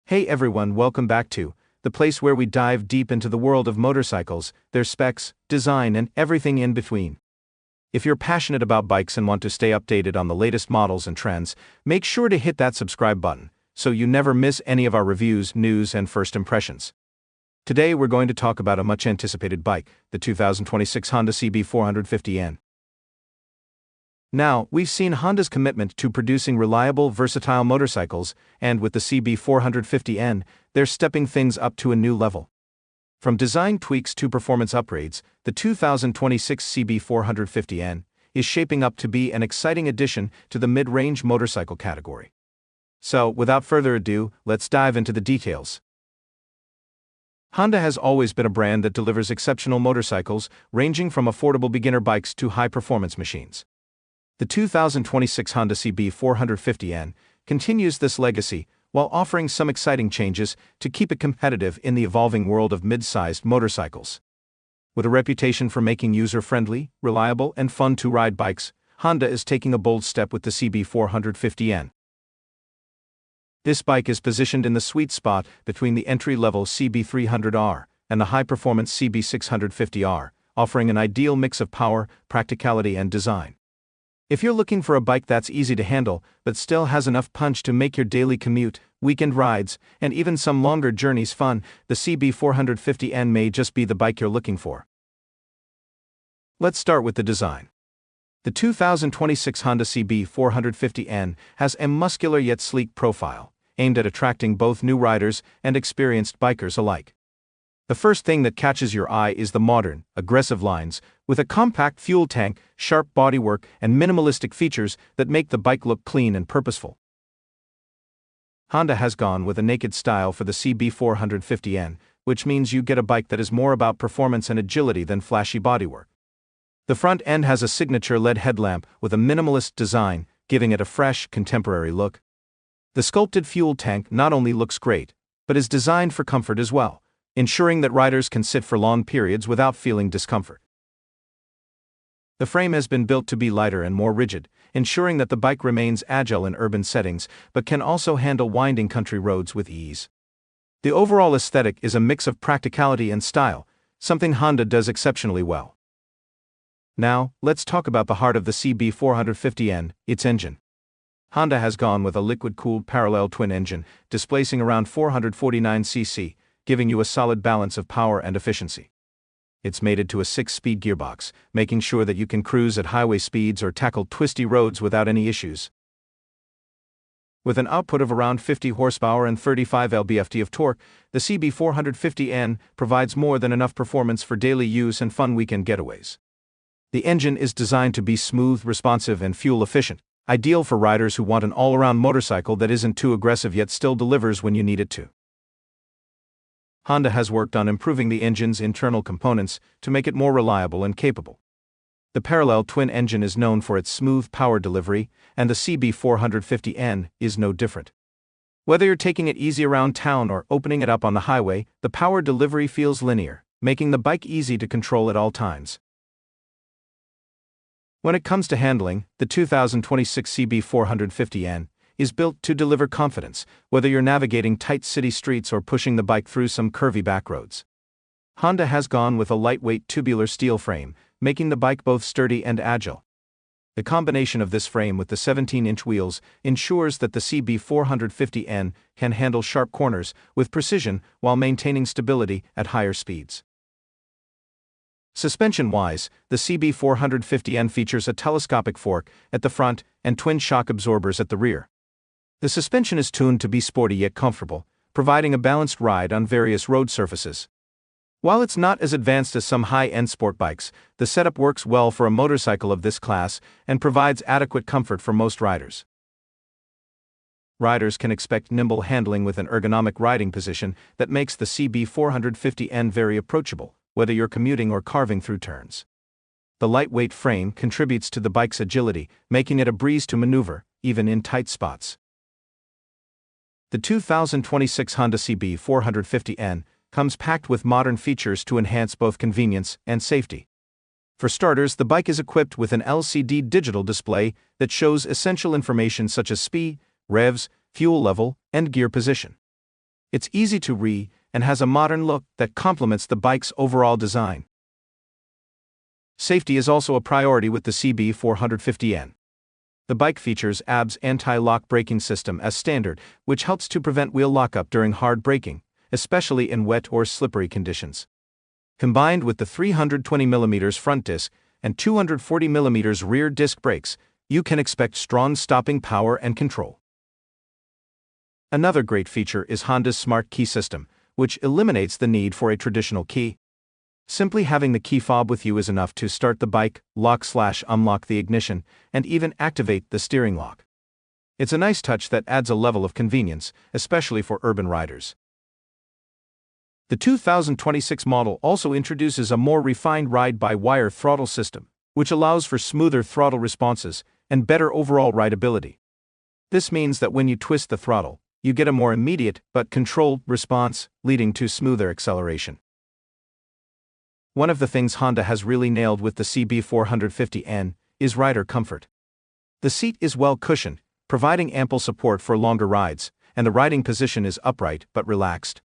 Hey everyone, welcome back to the place where we dive deep into the world of motorcycles, their specs, design, and everything in between. If you're passionate about bikes and want to stay updated on the latest models and trends, make sure to hit that subscribe button so you never miss any of our reviews, news, and first impressions. Today we're going to talk about a much anticipated bike, the 2026 Honda CB450N. Now, we've seen Honda's commitment to producing reliable, versatile motorcycles, and with the CB450N, they're stepping things up to a new level. From design tweaks to performance upgrades, the 2026 CB450N is shaping up to be an exciting addition to the mid-range motorcycle category. So, without further ado, let's dive into the details. Honda has always been a brand that delivers exceptional motorcycles, ranging from affordable beginner bikes to high-performance machines. The 2026 Honda CB450N continues this legacy while offering some exciting changes to keep it competitive in the evolving world of mid-sized motorcycles. With a reputation for making user-friendly, reliable, and fun-to-ride bikes, Honda is taking a bold step with the CB450N. This bike is positioned in the sweet spot between the entry-level CB300R and the high-performance CB650R, offering an ideal mix of power, practicality, and design. If you're looking for a bike that's easy to handle, but still has enough punch to make your daily commute, weekend rides, and even some longer journeys fun, the CB450N may just be the bike you're looking for. Let's start with the design. The 2026 Honda CB450N has a muscular yet sleek profile, aimed at attracting both new riders and experienced bikers alike. The first thing that catches your eye is the modern, aggressive lines, with a compact fuel tank, sharp bodywork, and minimalistic features that make the bike look clean and purposeful. Honda has gone with a naked style for the CB450N, which means you get a bike that is more about performance and agility than flashy bodywork. The front end has a signature LED headlamp with a minimalist design, giving it a fresh, contemporary look. The sculpted fuel tank not only looks great, but is designed for comfort as well, ensuring that riders can sit for long periods without feeling discomfort. The frame has been built to be lighter and more rigid, ensuring that the bike remains agile in urban settings but can also handle winding country roads with ease. The overall aesthetic is a mix of practicality and style, something Honda does exceptionally well. Now, let's talk about the heart of the CB450N, its engine. Honda has gone with a liquid-cooled parallel twin engine, displacing around 449 cc, giving you a solid balance of power and efficiency. It's mated to a 6-speed gearbox, making sure that you can cruise at highway speeds or tackle twisty roads without any issues. With an output of around 50 horsepower and 35 lb-ft of torque, the CB450N provides more than enough performance for daily use and fun weekend getaways. The engine is designed to be smooth, responsive, and fuel-efficient, ideal for riders who want an all-around motorcycle that isn't too aggressive yet still delivers when you need it to. Honda has worked on improving the engine's internal components to make it more reliable and capable. The parallel twin engine is known for its smooth power delivery, and the CB450N is no different. Whether you're taking it easy around town or opening it up on the highway, the power delivery feels linear, making the bike easy to control at all times. When it comes to handling, the 2026 CB450N is built to deliver confidence, whether you're navigating tight city streets or pushing the bike through some curvy backroads. Honda has gone with a lightweight tubular steel frame, making the bike both sturdy and agile. The combination of this frame with the 17-inch wheels ensures that the CB450N can handle sharp corners with precision while maintaining stability at higher speeds. Suspension-wise, the CB450N features a telescopic fork at the front and twin shock absorbers at the rear. The suspension is tuned to be sporty yet comfortable, providing a balanced ride on various road surfaces. While it's not as advanced as some high-end sport bikes, the setup works well for a motorcycle of this class and provides adequate comfort for most riders. Riders can expect nimble handling with an ergonomic riding position that makes the CB450N very approachable, whether you're commuting or carving through turns. The lightweight frame contributes to the bike's agility, making it a breeze to maneuver, even in tight spots. The 2026 Honda CB450N comes packed with modern features to enhance both convenience and safety. For starters, the bike is equipped with an LCD digital display that shows essential information such as speed, revs, fuel level, and gear position. It's easy to read and has a modern look that complements the bike's overall design. Safety is also a priority with the CB450N. The bike features ABS anti-lock braking system as standard, which helps to prevent wheel lockup during hard braking, especially in wet or slippery conditions. Combined with the 320mm front disc and 240mm rear disc brakes, you can expect strong stopping power and control. Another great feature is Honda's smart key system, which eliminates the need for a traditional key. Simply having the key fob with you is enough to start the bike, lock/unlock the ignition, and even activate the steering lock. It's a nice touch that adds a level of convenience, especially for urban riders. The 2026 model also introduces a more refined ride-by-wire throttle system, which allows for smoother throttle responses and better overall rideability. This means that when you twist the throttle, you get a more immediate but controlled response, leading to smoother acceleration. One of the things Honda has really nailed with the CB450N is rider comfort. The seat is well cushioned, providing ample support for longer rides, and the riding position is upright but relaxed.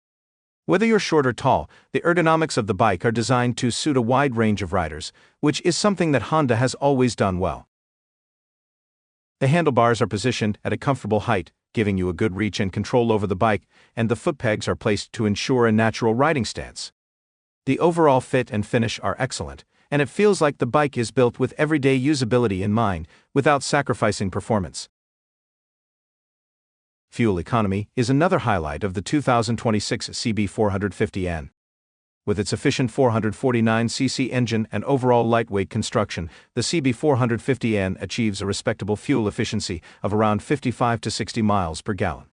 Whether you're short or tall, the ergonomics of the bike are designed to suit a wide range of riders, which is something that Honda has always done well. The handlebars are positioned at a comfortable height, giving you a good reach and control over the bike, and the foot pegs are placed to ensure a natural riding stance. The overall fit and finish are excellent, and it feels like the bike is built with everyday usability in mind, without sacrificing performance. Fuel economy is another highlight of the 2026 CB450N. With its efficient 449cc engine and overall lightweight construction, the CB450N achieves a respectable fuel efficiency of around 55 to 60 miles per gallon.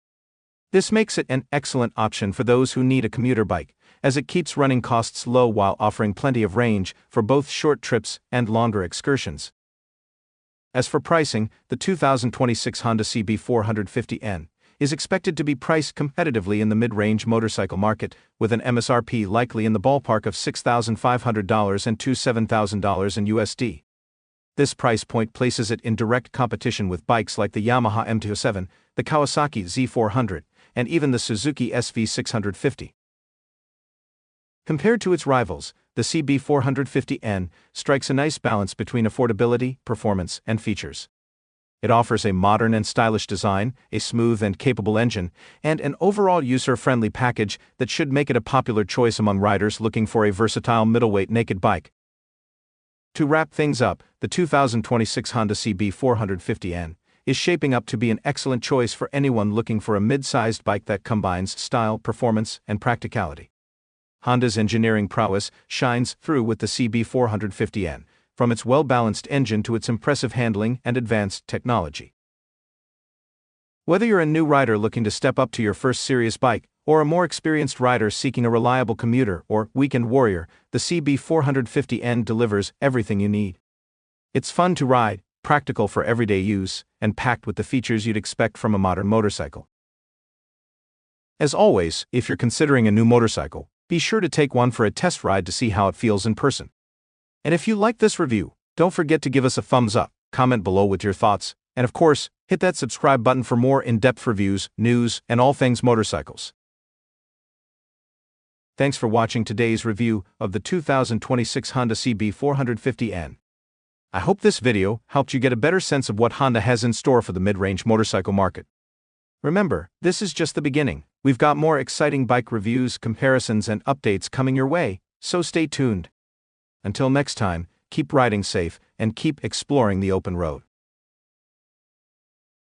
This makes it an excellent option for those who need a commuter bike, as it keeps running costs low while offering plenty of range for both short trips and longer excursions. As for pricing, the 2026 Honda CB450N is expected to be priced competitively in the mid-range motorcycle market, with an MSRP likely in the ballpark of $6,500 to $7,000 in USD. This price point places it in direct competition with bikes like the Yamaha MT-07, the Kawasaki Z400, and even the Suzuki SV650. Compared to its rivals, the CB450N strikes a nice balance between affordability, performance, and features. It offers a modern and stylish design, a smooth and capable engine, and an overall user-friendly package that should make it a popular choice among riders looking for a versatile middleweight naked bike. To wrap things up, the 2026 Honda CB450N is shaping up to be an excellent choice for anyone looking for a mid-sized bike that combines style, performance, and practicality. Honda's engineering prowess shines through with the CB450N, from its well-balanced engine to its impressive handling and advanced technology. Whether you're a new rider looking to step up to your first serious bike, or a more experienced rider seeking a reliable commuter or weekend warrior, the CB450N delivers everything you need. It's fun to ride, practical for everyday use, and packed with the features you'd expect from a modern motorcycle. As always, if you're considering a new motorcycle, be sure to take one for a test ride to see how it feels in person. And if you like this review, don't forget to give us a thumbs up, comment below with your thoughts, and of course, hit that subscribe button for more in-depth reviews, news, and all things motorcycles. Thanks for watching today's review of the 2026 Honda CB450N. I hope this video helped you get a better sense of what Honda has in store for the mid-range motorcycle market. Remember, this is just the beginning. We've got more exciting bike reviews, comparisons, and updates coming your way, so stay tuned. Until next time, keep riding safe and keep exploring the open road.